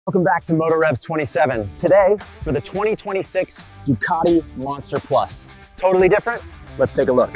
Welcome back to MotoRevs 27. Today, for the 2026 Ducati Monster Plus. Totally different? Let's take a look.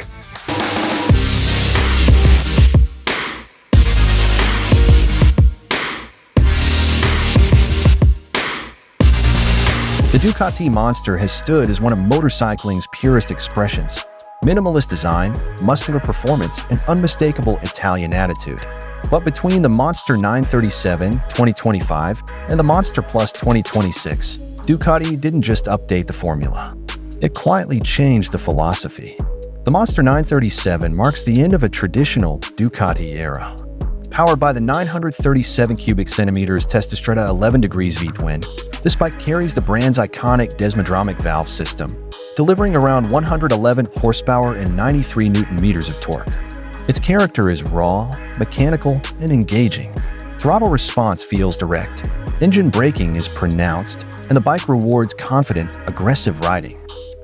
The Ducati Monster has stood as one of motorcycling's purest expressions. Minimalist design, muscular performance, and unmistakable Italian attitude. But between the Monster 937 2025 and the Monster Plus 2026, Ducati didn't just update the formula. It quietly changed the philosophy. The Monster 937 marks the end of a traditional Ducati era. Powered by the 937 cubic centimeters Testastretta 11 degrees V-twin, this bike carries the brand's iconic desmodromic valve system, delivering around 111 horsepower and 93 Newton-meters of torque. Its character is raw, mechanical, and engaging. Throttle response feels direct, engine braking is pronounced, and the bike rewards confident, aggressive riding.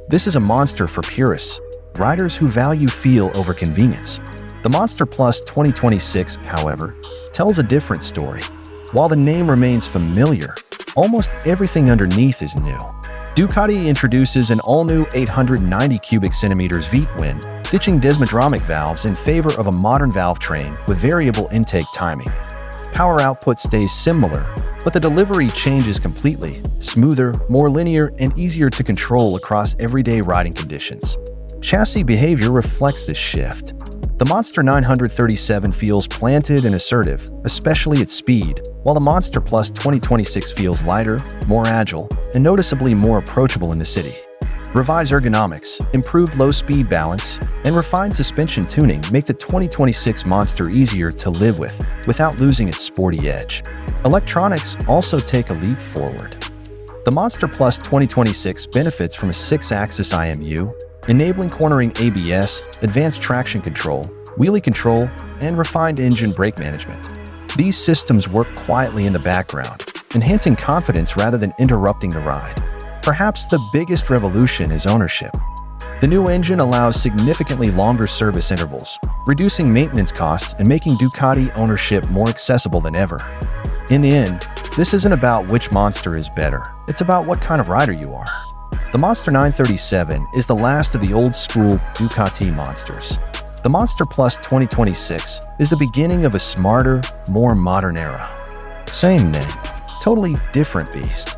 This is a monster for purists, riders who value feel over convenience. The Monster Plus 2026, however, tells a different story. While the name remains familiar, almost everything underneath is new. Ducati introduces an all-new 890 cubic centimeters V-twin, ditching desmodromic valves in favor of a modern valve train with variable intake timing. Power output stays similar, but the delivery changes completely, smoother, more linear, and easier to control across everyday riding conditions. Chassis behavior reflects this shift. The Monster 937 feels planted and assertive, especially at speed, while the Monster Plus 2026 feels lighter, more agile, and noticeably more approachable in the city. Revised ergonomics, improved low-speed balance, and refined suspension tuning make the 2026 Monster easier to live with without losing its sporty edge. Electronics also take a leap forward. The Monster Plus 2026 benefits from a 6-axis IMU, enabling cornering ABS, advanced traction control, wheelie control, and refined engine brake management. These systems work quietly in the background, enhancing confidence rather than interrupting the ride. Perhaps the biggest revolution is ownership. The new engine allows significantly longer service intervals, reducing maintenance costs and making Ducati ownership more accessible than ever. In the end, this isn't about which monster is better, it's about what kind of rider you are. The Monster 937 is the last of the old-school Ducati monsters. The Monster Plus 2026 is the beginning of a smarter, more modern era. Same name, totally different beast.